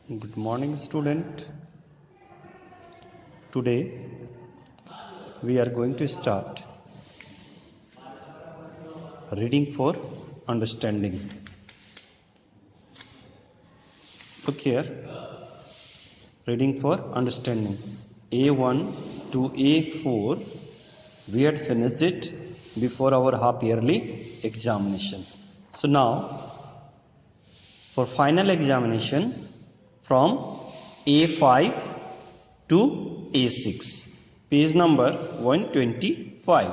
Good morning, student. Today we are going to start reading for understanding. Look here. Reading for understanding. A1 to A4 we had finished it before our half yearly examination. So now for final examination from A5 to A6, page number 125,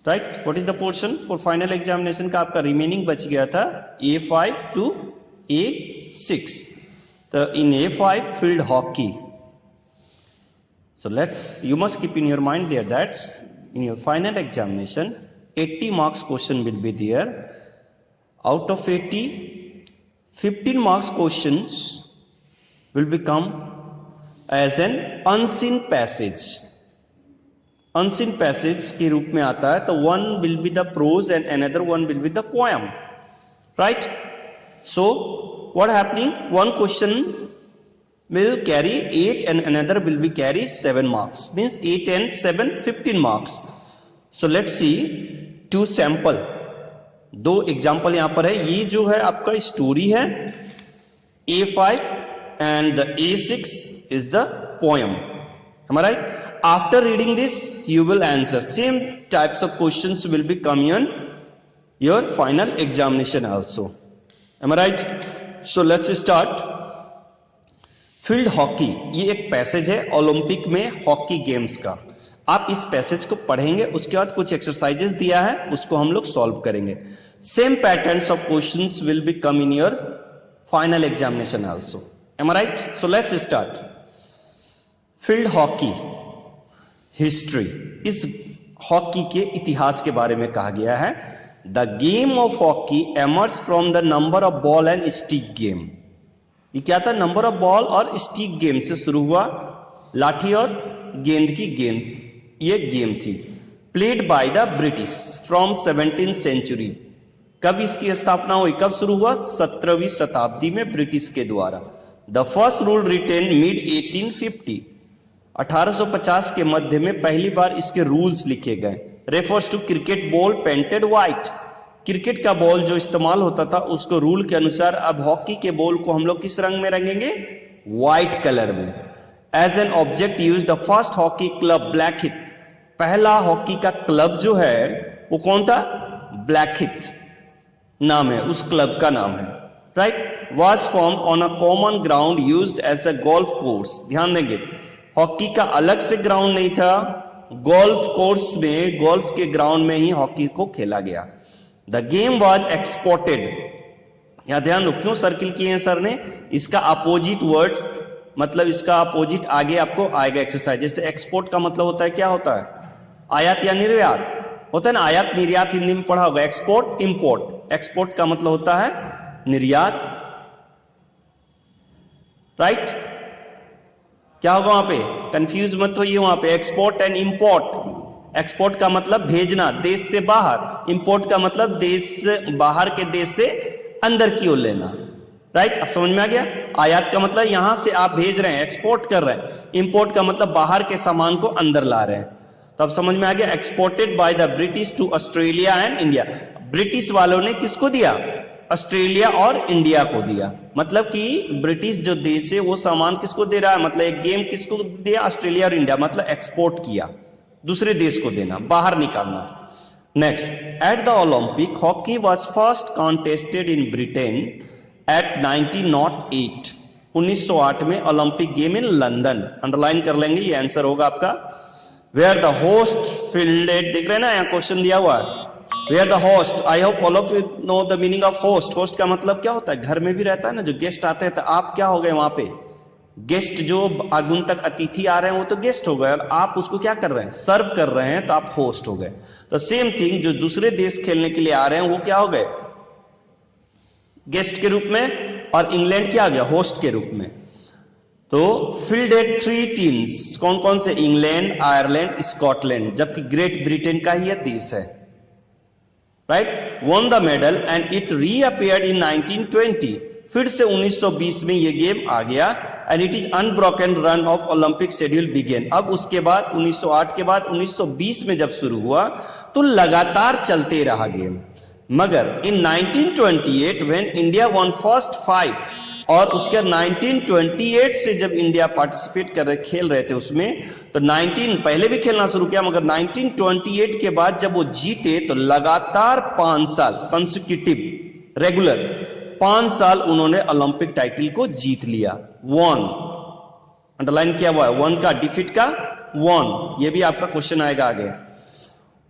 right? What is the portion for final examination का आपका remaining बच गया था A5 to A6. तो in A5 field hockey. So you must keep in your mind there that in your final examination 80 marks question will be there. Out of 80, 15 marks questions will become as an unseen passage. Unseen passage के रूप में आता है, तो one will be the prose and another one will be the poem, right? So what happening? One question will carry 8 and another will be carry 7 marks. Means 8 and 7, 15 marks. So let's see two sample. दो example यहां पर है. ये जो है आपका story है A5 and the A6 is the poem. Am I right? After reading this you will answer. Same types of questions will be coming in your final examination also. Am I right? So let's start. Field hockey ये एक passage है Olympic में hockey games का. आप इस passage को पढ़ेंगे, उसके बाद कुछ एक्सरसाइजेस दिया है उसको हम लोग सॉल्व करेंगे. Same patterns of questions will be come in your final examination also. Am I right? So let's start. Field hockey history. इस हॉकी के इतिहास के बारे में कहा गया है. The game of hockey emerge from the number of ball and stick game. ये क्या था? नंबर ऑफ बॉल और स्टिक गेम से शुरू हुआ. लाठी और गेंद की गेंद ये गेम थी. Played by the British from 17th century. कब इसकी स्थापना हुई, कब शुरू हुआ? 17वीं शताब्दी में ब्रिटिश के द्वारा. The first rule written mid 1850. 1850 के मध्य में पहली बार इसके रूल्स लिखे गए. Refers to cricket ball painted white. Cricket का बॉल जो इस्तेमाल होता था उसको रूल के अनुसार अब हॉकी के बॉल को हम लोग किस रंग में रंगेंगे? व्हाइट कलर में. As an object use the first hockey club Blackheath. पहला हॉकी का क्लब जो है वो कौन था? ब्लैकहिथ नाम है, उस क्लब का नाम है, right. Was form on a common ground used as a golf course. ध्यान देंगे, हॉकी का अलग से ग्राउंड नहीं था, गोल्फ कोर्स में, गोल्फ के ग्राउंड में ही हॉकी को खेला गया. The game was exported. यहां ध्यान दो, क्यों सर्किल किए हैं सर ने? इसका अपोजिट वर्ड्स, मतलब इसका अपोजिट आगे आपको आएगा एक्सरसाइज. जैसे एक्सपोर्ट का मतलब होता है, क्या होता है? आयात या निर्यात होता है ना. आयात निर्यात हिंदी में पढ़ा होगा. Export import. एक्सपोर्ट का मतलब होता है निर्यात, राइट. क्या होगा वहां पे? कंफ्यूज मत होइए वहां पे. Export and import. एक्सपोर्ट का मतलब भेजना देश से बाहर, इंपोर्ट का मतलब देश से बाहर के देश से अंदर की ओर लेना, राइट. अब समझ में आ गया. आयात का मतलब यहां से आप भेज रहे हैं, एक्सपोर्ट कर रहे हैं. इंपोर्ट का मतलब बाहर के सामान को अंदर ला रहे हैं. तो अब समझ में आ गया. Exported by the British to Australia and India. British वालों ने किसको दिया? ऑस्ट्रेलिया और इंडिया को दिया. मतलब कि ब्रिटिश जो देश है वो सामान किसको दे रहा है? मतलब एक गेम किसको दिया? ऑस्ट्रेलिया और इंडिया. मतलब एक्सपोर्ट किया, दूसरे देश को देना, बाहर निकालना. Next, at the Olympic hockey was first contested in Britain at 1908. 1908 में Olympic game in London. Underline कर लेंगे, ये आंसर होगा आपका. Where the host fielded. देख रहे हैं ना, यहाँ क्वेश्चन दिया हुआ है. Where the host. I hope all of you know the meaning of host. Host का मतलब क्या होता है? घर में भी रहता है ना, जो गेस्ट आते हैं. तो आप क्या हो गए वहां पे? गेस्ट. जो आगुंतक अतिथि आ रहे हैं वो तो गेस्ट हो गए, और आप उसको क्या कर रहे हैं? सर्व कर रहे हैं, तो आप होस्ट हो गए. तो सेम थिंग, जो दूसरे देश खेलने के लिए आ रहे हैं वो क्या हो गए? गेस्ट के रूप में. और इंग्लैंड क्या आ गया? होस्ट के रूप में. तो फील्डेड 3 टीम्स. कौन कौन से? England, Ireland, Scotland. जबकि ग्रेट ब्रिटेन का ही यह देश है, right. won the medal and it reappeared in 1920 फिर से 1920 में ये गेम आ गया and it is unbroken run of Olympic schedule began. अब उसके बाद 1908 के बाद 1920 में जब शुरू हुआ तो लगातार चलते रहा गेम, मगर इन 1928 व्हेन इंडिया वन फर्स्ट 5 और उसके 1928 से जब इंडिया पार्टिसिपेट कर रहे खेल रहे थे उसमें, तो 19 पहले भी खेलना शुरू किया, मगर 1928 के बाद जब वो जीते तो लगातार 5 साल कंसेक्यूटिव रेगुलर 5 साल उन्होंने ओलंपिक टाइटल को जीत लिया। वन अंडरलाइन किया हुआ है, वन का डिफीट का वन, ये भी आपका क्वेश्चन आएगा आगे।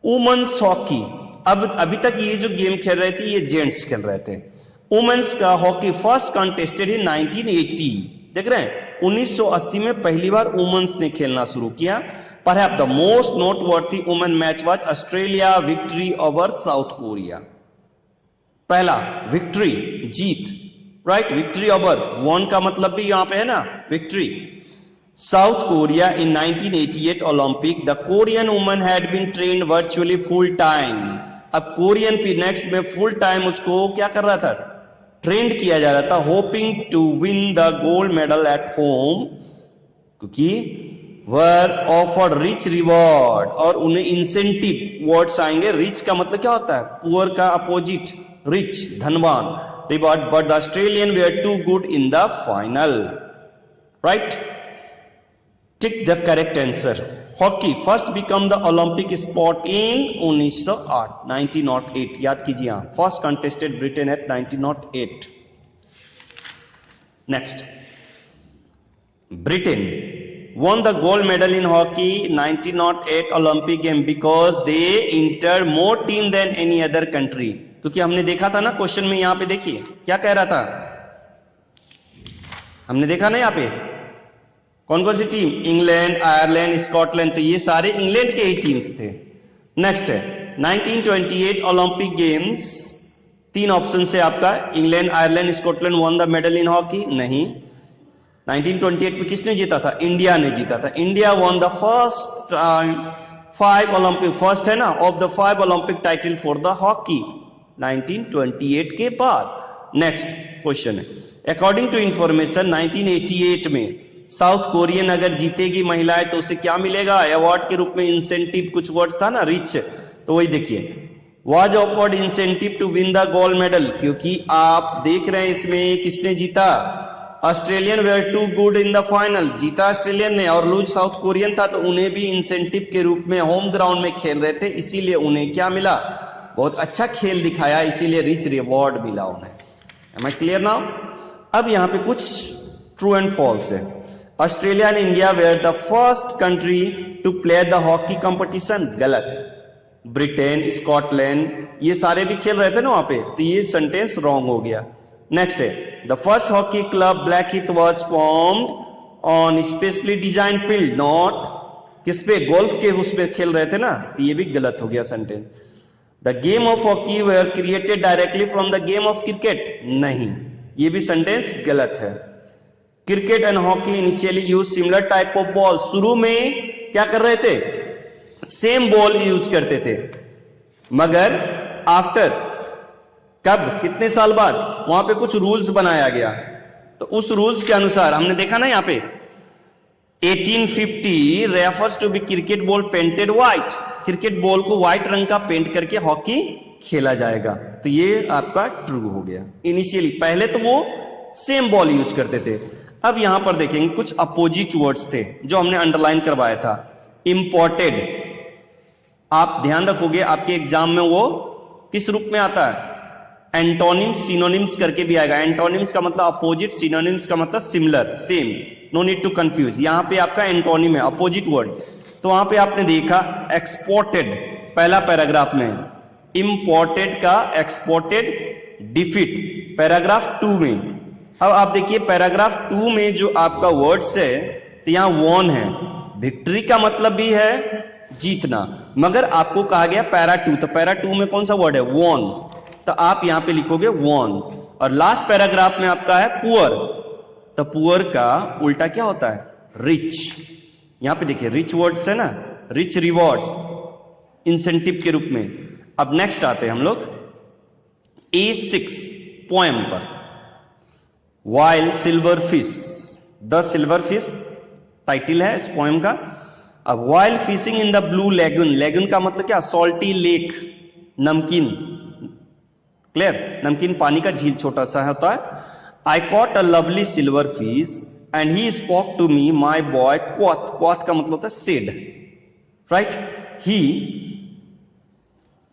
वुमेन्स हॉकी, अब अभी तक ये जो गेम खेल रहे थे ये जेंट्स खेल रहे थे। वुमेन्स का हॉकी फर्स्ट कंटेस्टेड इन 1980, देख रहे हैं 1980 में पहली बार वुमेन्स ने खेलना शुरू किया। Perhaps the most noteworthy women match was Australia victory over South Korea. पहला विक्ट्री जीत, राइट, विक्ट्री ओवर, वन का मतलब भी यहां पे है ना victory. South Korea in 1988 Olympic the Korean woman had been trained virtually full time. अब कोरियन भी नेक्स्ट में फुल टाइम उसको क्या कर रहा था, ट्रेंड किया जा रहा था, hoping to win the gold medal at home, क्योंकि वर ऑफर्ड रिच रिवॉर्ड, और उन्हें इंसेंटिव वर्ड्स आएंगे। रिच का मतलब क्या होता है, पुअर का अपोजिट रिच, धनवान, reward, but the Australian were too good in the final, right. Tick the correct answer. Hockey first become the Olympic sport in 1908, याद कीजिए, first contested Britain at 1908। Next, Britain won the gold medal in hockey 1908 Olympic game because they entered more team than any other country। क्योंकि हमने देखा था ना question में, यहां पे देखिए क्या कह रहा था, हमने देखा ना यहां पे कौन कौन सी टीम, इंग्लैंड, आयरलैंड, स्कॉटलैंड, तो ये सारे इंग्लैंड के ही टीम्स थे। नेक्स्ट है 1928 ओलंपिक गेम्स, 3 ऑप्शन से आपका England, Ireland, Scotland one the medal in hockey, नहीं। 1928 में किसने जीता था, इंडिया ने जीता था। India one the first 5 Olympic, first है ना of the 5 Olympic title for the hockey 1928 के बाद। नेक्स्ट क्वेश्चन है, अकॉर्डिंग टू इंफॉर्मेशन 1988 में साउथ कोरियन अगर जीतेगी महिलाएं तो उसे क्या मिलेगा, अवार्ड के रूप में इंसेंटिव, कुछ वर्ड्स था ना रिच, तो वही देखिए, was offered incentive to win the gold medal, क्योंकि आप देख रहे हैं इसमें किसने जीता, Australian were too good in the final, जीता ऑस्ट्रेलियन ने, और लूज साउथ कोरियन था, तो उन्हें भी इंसेंटिव के रूप में होम ग्राउंड में खेल रहे थे, इसीलिए उन्हें क्या मिला, बहुत अच्छा खेल दिखाया, इसीलिए रिच रिवॉर्ड मिला उन्हें। Am I clear now. अब यहां पे कुछ ट्रू एंड फॉल्स है। Australia and India were the first country to play the hockey competition, गलत। ब्रिटेन, स्कॉटलैंड, ये सारे भी खेल रहे थे ना वहां पे, तो ये सेंटेंस रॉन्ग हो गया। नेक्स्ट है, the first hockey club Blackheath was formed on specially design field, not किस पे, गोल्फ के उसमें खेल रहे थे ना, तो ये भी गलत हो गया sentence. The game of hockey were created directly from the game of cricket, नहीं, ये भी सेंटेंस गलत है। Cricket and hockey initially use similar type of ball, शुरू में क्या कर रहे थे, सेम बॉल यूज करते थे, मगर आफ्टर, कब, कितने साल बाद, वहां पे कुछ रूल्स बनाया गया, तो उस रूल्स के अनुसार हमने देखा ना यहां पे 1850 refers to be cricket ball painted white, cricket ball को व्हाइट रंग का पेंट करके हॉकी खेला जाएगा, तो ये आपका ट्रू हो गया। इनिशियली पहले तो वो सेम बॉल यूज करते थे। अब यहां पर देखेंगे कुछ अपोजिट वर्ड्स थे जो हमने अंडरलाइन करवाया था। इंपोर्टेड, आप ध्यान रखोगे आपके एग्जाम में वो किस रूप में आता है, एंटोनिम्स, सिनोनिम्स करके भी आएगा। एंटोनिम्स का मतलब अपोजिट, सिनोनिम्स का मतलब similar, same, no need to confuse. यहां पे आपका एंटोनिम है, अपोजिट वर्ड, तो वहां पे आपने देखा एक्सपोर्टेड, पहला पैराग्राफ में, इंपोर्टेड का एक्सपोर्टेड, डिफीट पैराग्राफ 2 में। अब आप देखिए पैराग्राफ 2 में जो आपका वर्ड्स है, तो यहां वॉन है, विक्ट्री का मतलब भी है जीतना, मगर आपको कहा गया पैरा 2, तो पैरा 2 में कौन सा वर्ड है, वॉन, तो आप यहां पे लिखोगे वॉन। और लास्ट पैराग्राफ में आपका है पुअर, तो पुअर का उल्टा क्या होता है, रिच। यहां पे देखिए रिच वर्ड्स है ना, रिच रिवॉर्ड्स इंसेंटिव के रूप में। अब नेक्स्ट आते हैं हम लोग A6 पोएम पर। While silver fish, the silver fish title है इस पोएम का। अब while fishing in the blue lagoon, lagoon का मतलब क्या, सॉल्टी लेक, नमकीन, क्लियर, नमकीन पानी का झील छोटा सा होता है। I caught a lovely silver fish and he spoke to me my boy quoth, quoth का मतलब होता है said, right, he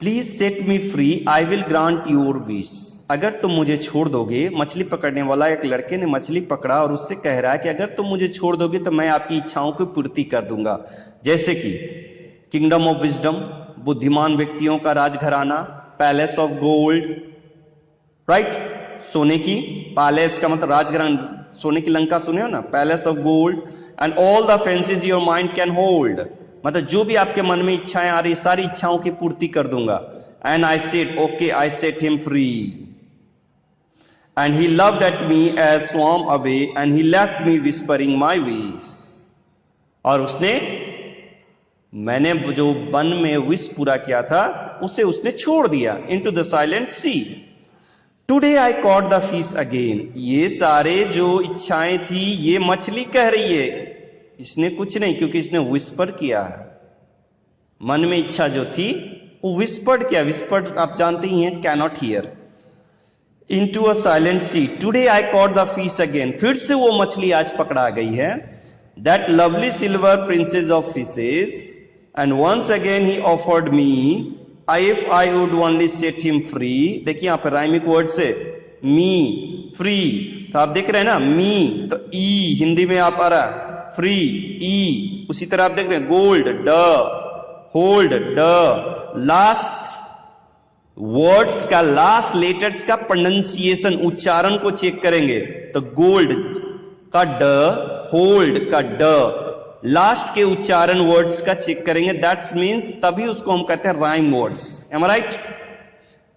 please set me free I will grant your wish, अगर तुम मुझे छोड़ दोगे, मछली पकड़ने वाला एक लड़के ने मछली पकड़ा और उससे कह रहा है कि अगर तुम मुझे छोड़ दोगे तो मैं आपकी इच्छाओं की पूर्ति कर दूंगा, जैसे कि किंगडम ऑफ विजडम, बुद्धिमान व्यक्तियों का राजघराना, पैलेस ऑफ गोल्ड, राइट, सोने की, पैलेस का मतलब राजघराना, सोने की लंका सुने हो ना, palace of gold, and all the fancies your mind can hold, मतलब जो भी आपके मन में इच्छाएं आ रही सारी इच्छाओं की पूर्ति कर दूंगा। And I said okay, I set him free and he loved at me as swam away and he left me whispering my wish, और उसने, मैंने जो वन में विश पूरा किया था उसे उसने छोड़ दिया, into the silent sea, today I caught the fish again, ये सारे जो इच्छाएं थी ये मछली कह रही है, इसने कुछ नहीं, क्योंकि इसने विस्पर किया है, मन में इच्छा जो थी वो विस्पर्ड किया, विस्पर्ड आप जानते ही हैं, cannot here, into a silent sea, today I caught the fish again, फिर से वो मछली आज पकड़ा गई है, that lovely silver princess of fishes, and once again he offered me, if I would only set him free, देखिए यहाँ पे राइमिक वर्ड से me, free, तो आप देख रहे हैं ना, me तो e हिंदी में आप आ रहा, free e, उसी तरह आप देख रहे हैं गोल्ड ड, होल्ड ड, लास्ट वर्ड्स का लास्ट लेटर्स का प्रोनंसिएशन, उच्चारण को चेक करेंगे तो गोल्ड का ड, होल्ड का ड, लास्ट के उच्चारण वर्ड्स का चेक करेंगे, दैट्स मींस तभी उसको हम कहते हैं rhyme words, am I right.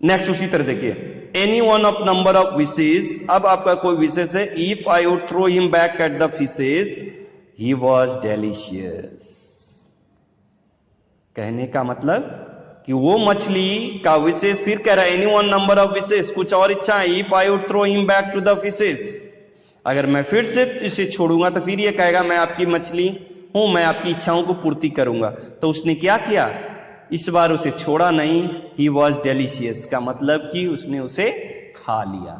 Next उसी तरह देखिए, any one of number of wishes, अब आपका कोई विशेष है, if I would throw him back at the fishes he was delicious, कहने का मतलब कि वो मछली का विशेष फिर कह रहा है, एनी वन नंबर ऑफ विशेष, कुछ और इच्छा है, if I would throw him back to the fishes, अगर मैं फिर से इसे छोड़ूंगा तो फिर ये कहेगा मैं आपकी मछली हूं, मैं आपकी इच्छाओं को पूर्ति करूंगा, तो उसने क्या किया, इस बार उसे छोड़ा नहीं, ही वॉज डेलिशियस का मतलब कि उसने उसे खा लिया।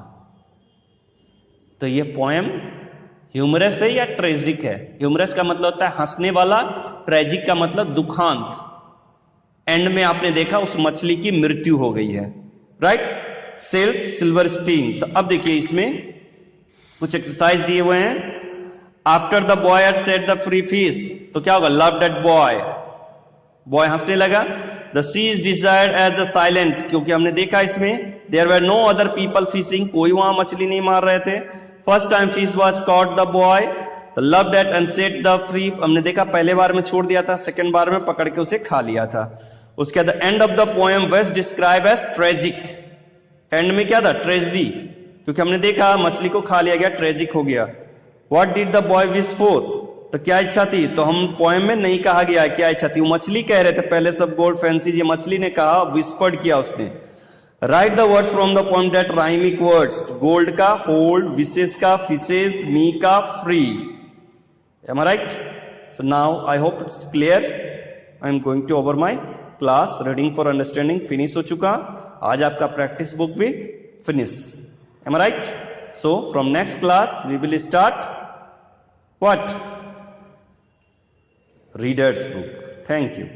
तो ये पोएम ह्यूमरस है या ट्रेजिक है? ह्यूमरस का मतलब होता है हंसने वाला, ट्रेजिक का मतलब दुखांत, एंड में आपने देखा उस मछली की मृत्यु हो गई है, राइट, सेल्फ सिल्वरस्टीन। तो अब देखिए इसमें कुछ एक्सरसाइज दिए हुए हैं, after the boy had set the free fish, तो क्या होगा, लव दैट बॉय, बॉय हंसने लगा, the sea is desired as the silent, क्योंकि हमने देखा इसमें there were no other people fishing, कोई वहां मछली नहीं मार रहे थे, first time fish was caught the boy, तो love that and set the free, हमने देखा पहले बार में छोड़ दिया था, सेकंड बार में पकड़ के उसे खा लिया था। उसके बाद end of the poem was describe as tragic, end में क्या था, ट्रेजेडी, क्योंकि हमने देखा मछली को खा लिया गया, ट्रेजिक हो गया। What did the boy wish for, तो क्या इच्छा थी, तो हम पोएम में नहीं कहा गया क्या इच्छा थी, वो मछली कह रहे थे पहले सब गोल्ड फैंसी, ये मछली ने कहा, विस्पर्ड किया उसने। Write the words from the poem that rhyming words, gold का होल्ड, विशेष का फिशेस, मी का free, am I right? So now I hope it's clear. I am going to over my class reading for understanding finish हो चुका, आज आपका practice book भी finish, am I right? So from next class we will start what? Reader's book. Thank you.